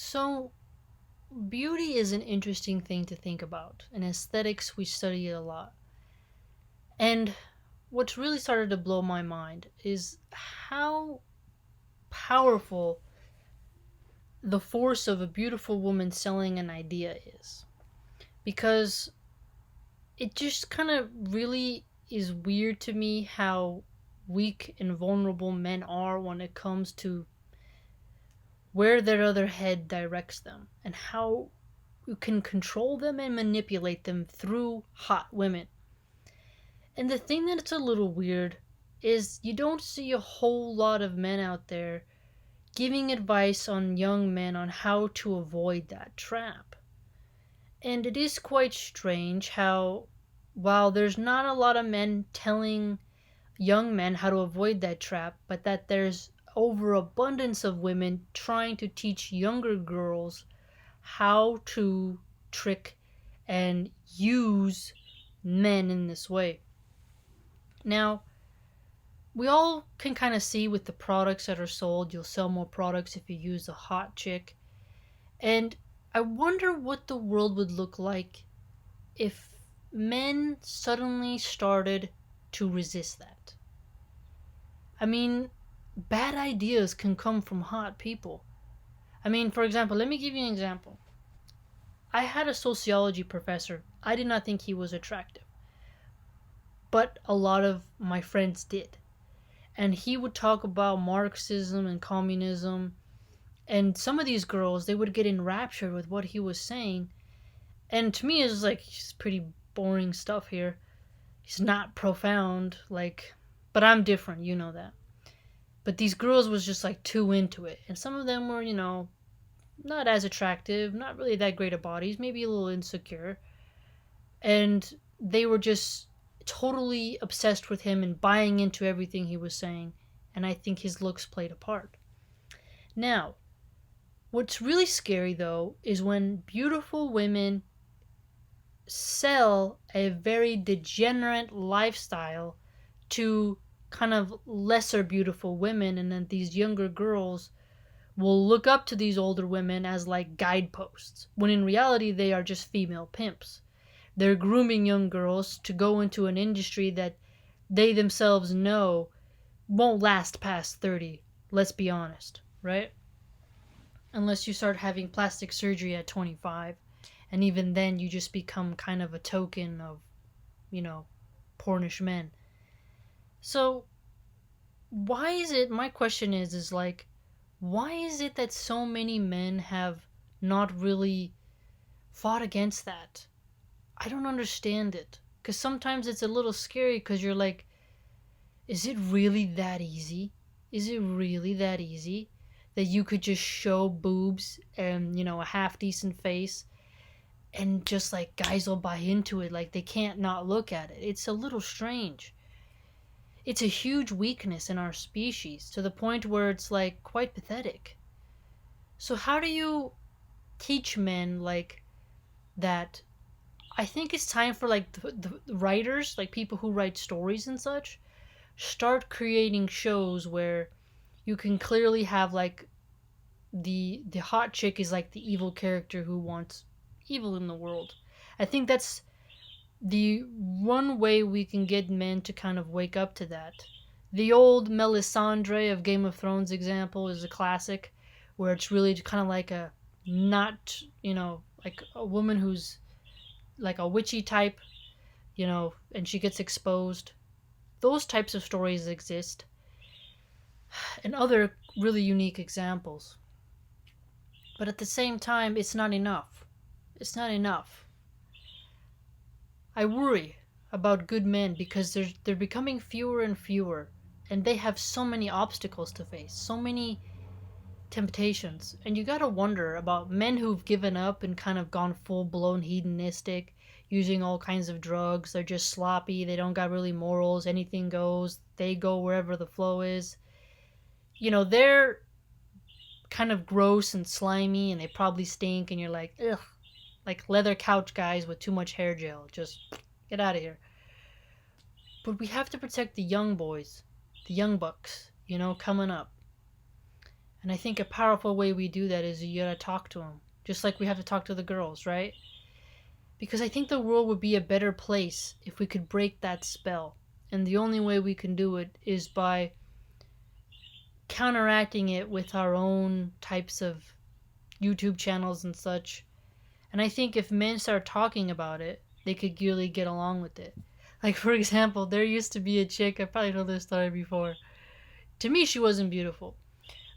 So, beauty is an interesting thing to think about. In aesthetics, we study it a lot. And what's really started to blow my mind is how powerful the force of a beautiful woman selling an idea is. Because it just kind of really is weird to me how weak and vulnerable men are when it comes to where their other head directs them and how you can control them and manipulate them through hot women. And the thing that's a little weird is you don't see a whole lot of men out there giving advice on young men on how to avoid that trap. And it is quite strange how, while there's not a lot of men telling young men how to avoid that trap, but that there's overabundance of women trying to teach younger girls how to trick and use men in this way. Now, we all can kind of see with the products that are sold, you'll sell more products if you use a hot chick. And I wonder what the world would look like if men suddenly started to resist that. I mean, bad ideas can come from hot people. I mean, for example, let me give you an example. I had a sociology professor. I did not think he was attractive, but a lot of my friends did. And he would talk about Marxism and communism. And some of these girls, they would get enraptured with what he was saying. And to me, it's like, he's pretty boring stuff here. He's not profound, like, but I'm different, you know that. But these girls was just like too into it. And some of them were, not as attractive, not really that great of bodies, maybe a little insecure. And they were just totally obsessed with him and buying into everything he was saying. And I think his looks played a part. Now, what's really scary though is when beautiful women sell a very degenerate lifestyle to kind of lesser beautiful women, and then these younger girls will look up to these older women as like guideposts, when in reality they are just female pimps. They're grooming young girls to go into an industry that they themselves know won't last past 30. Let's be honest, right? Unless you start having plastic surgery at 25. And even then, you just become kind of a token of, you know, pornish men. So, why is it, my question is like, why is it that so many men have not really fought against that? I don't understand it. Because sometimes it's a little scary because you're like, is it really that easy? Is it really that easy that you could just show boobs and, a half decent face and just like guys will buy into it like they can't not look at it? It's a little strange. It's a huge weakness in our species to the point where it's like quite pathetic. So, how do you teach men like that? I think it's time for like the writers, like people who write stories and such, start creating shows where you can clearly have like the hot chick is like the evil character who wants evil in the world. I think that's the one way we can get men to kind of wake up to that. The old Melisandre of Game of Thrones example is a classic, where it's really kind of like a not, like a woman who's like a witchy type, and she gets exposed. Those types of stories exist, and other really unique examples. But at the same time, it's not enough. It's not enough. I worry about good men because they're becoming fewer and fewer, and they have so many obstacles to face, so many temptations. And you gotta wonder about men who've given up and kind of gone full blown hedonistic, using all kinds of drugs. They're just sloppy, they don't got really morals, anything goes, they go wherever the flow is. They're kind of gross and slimy and they probably stink, and you're like, ugh, like leather couch guys with too much hair gel. Just get out of here. But we have to protect the young boys, the young bucks, coming up. And I think a powerful way we do that is you gotta talk to them, just like we have to talk to the girls, right? Because I think the world would be a better place if we could break that spell. And the only way we can do it is by counteracting it with our own types of YouTube channels and such. And I think if men start talking about it, they could really get along with it. Like, for example, there used to be a chick, I probably told this story before. To me, she wasn't beautiful,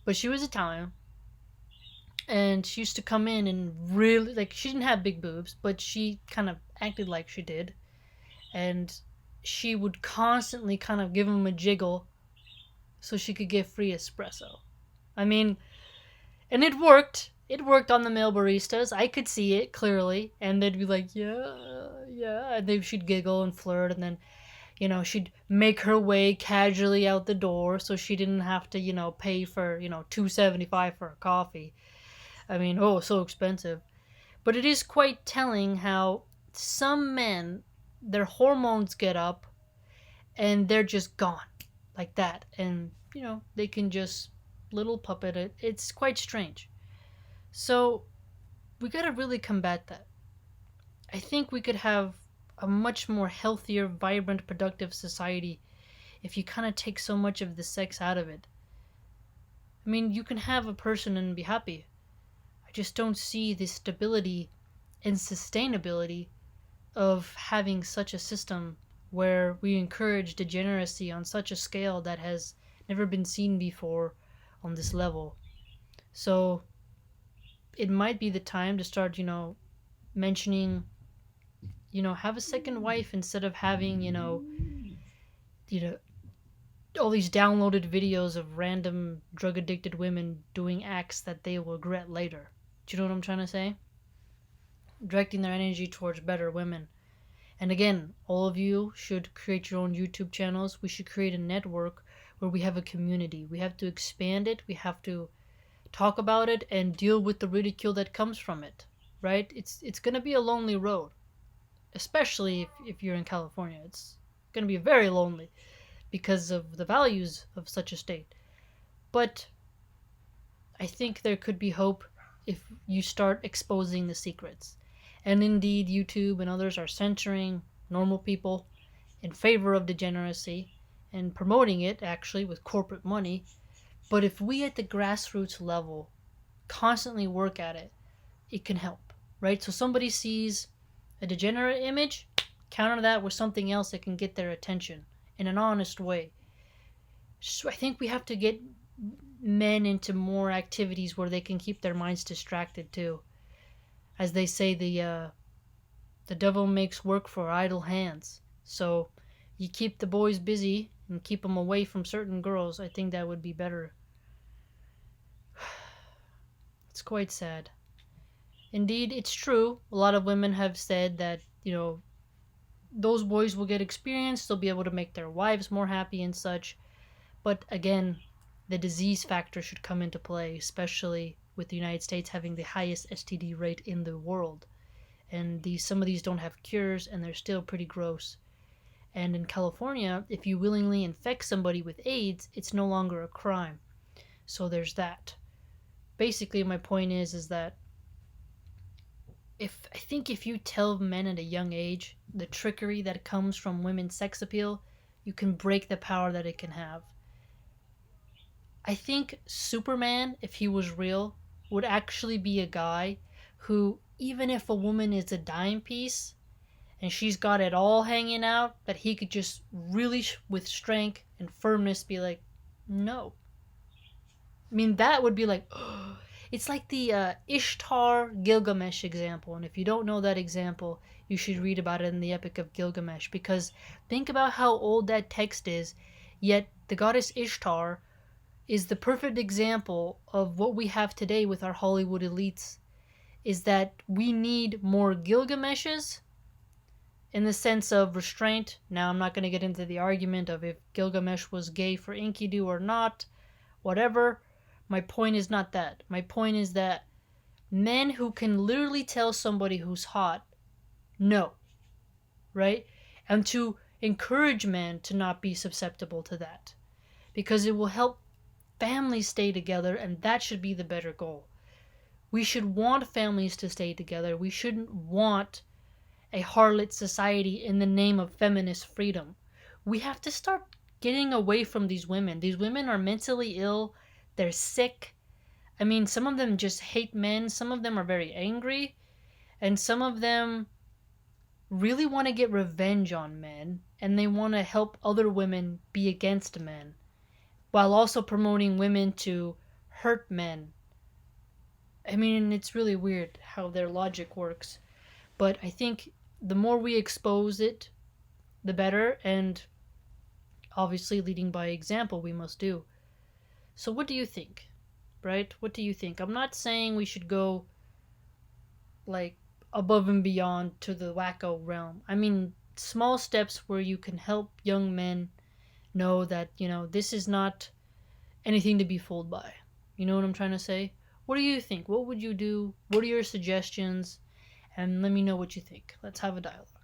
but she was Italian. And she used to come in and really, like, she didn't have big boobs, but she kind of acted like she did. And she would constantly kind of give him a jiggle so she could get free espresso. I mean, and it worked. It worked on the male baristas. I could see it clearly, and they'd be like, "Yeah, yeah," and then she'd giggle and flirt, and then she'd make her way casually out the door so she didn't have to pay for $2.75 for a coffee. I mean, oh, so expensive. But it is quite telling how some men, their hormones get up and they're just gone like that, and they can just little puppet it. It's quite strange. So we gotta really combat that. I think we could have a much more healthier, vibrant, productive society if you kind of take so much of the sex out of it. I mean, you can have a person and be happy. I just don't see the stability and sustainability of having such a system where we encourage degeneracy on such a scale that has never been seen before on this level. So it might be the time to start, mentioning, have a second wife instead of having, you know, all these downloaded videos of random drug addicted women doing acts that they will regret later. Do you know what I'm trying to say? Directing their energy towards better women. And again, all of you should create your own YouTube channels. We should create a network where we have a community. We have to expand it. We have to talk about it and deal with the ridicule that comes from it. Right? It's going to be a lonely road, especially if you're in California. It's going to be very lonely because of the values of such a state. But I think there could be hope if you start exposing the secrets. And indeed, YouTube and others are censoring normal people in favor of degeneracy and promoting it actually with corporate money. But if we at the grassroots level constantly work at it, it can help, right? So somebody sees a degenerate image, counter that with something else that can get their attention in an honest way. So I think we have to get men into more activities where they can keep their minds distracted too. As they say, the devil makes work for idle hands. So you keep the boys busy and keep them away from certain girls. I think that would be better. It's quite sad. Indeed, it's true. A lot of women have said that, those boys will get experience, they'll be able to make their wives more happy and such. But again, the disease factor should come into play, especially with the United States having the highest STD rate in the world. And some of these don't have cures, and they're still pretty gross. And in California, if you willingly infect somebody with AIDS, it's no longer a crime. So there's that. Basically, my point is that I think if you tell men at a young age the trickery that comes from women's sex appeal, you can break the power that it can have. I think Superman, if he was real, would actually be a guy who, even if a woman is a dime piece and she's got it all hanging out, that he could just really, with strength and firmness, be like, no. I mean, that would be like, it's like the Ishtar Gilgamesh example. And if you don't know that example, you should read about it in the Epic of Gilgamesh. Because think about how old that text is, yet the goddess Ishtar is the perfect example of what we have today with our Hollywood elites, is that we need more Gilgameshes in the sense of restraint. Now, I'm not going to get into the argument of if Gilgamesh was gay for Enkidu or not, whatever. My point is not that. My point is that men who can literally tell somebody who's hot, no, right? And to encourage men to not be susceptible to that. Because it will help families stay together, and that should be the better goal. We should want families to stay together. We shouldn't want a harlot society in the name of feminist freedom. We have to start getting away from these women. These women are mentally ill, they're sick. I mean, some of them just hate men, some of them are very angry, and some of them really want to get revenge on men, and they want to help other women be against men, while also promoting women to hurt men. I mean, it's really weird how their logic works. But I think the more we expose it, the better, and obviously leading by example we must do. So what do you think? Right? What do you think? I'm not saying we should go like above and beyond to the wacko realm. I mean, small steps where you can help young men know that, this is not anything to be fooled by. You know what I'm trying to say? What do you think? What would you do? What are your suggestions? And let me know what you think. Let's have a dialogue.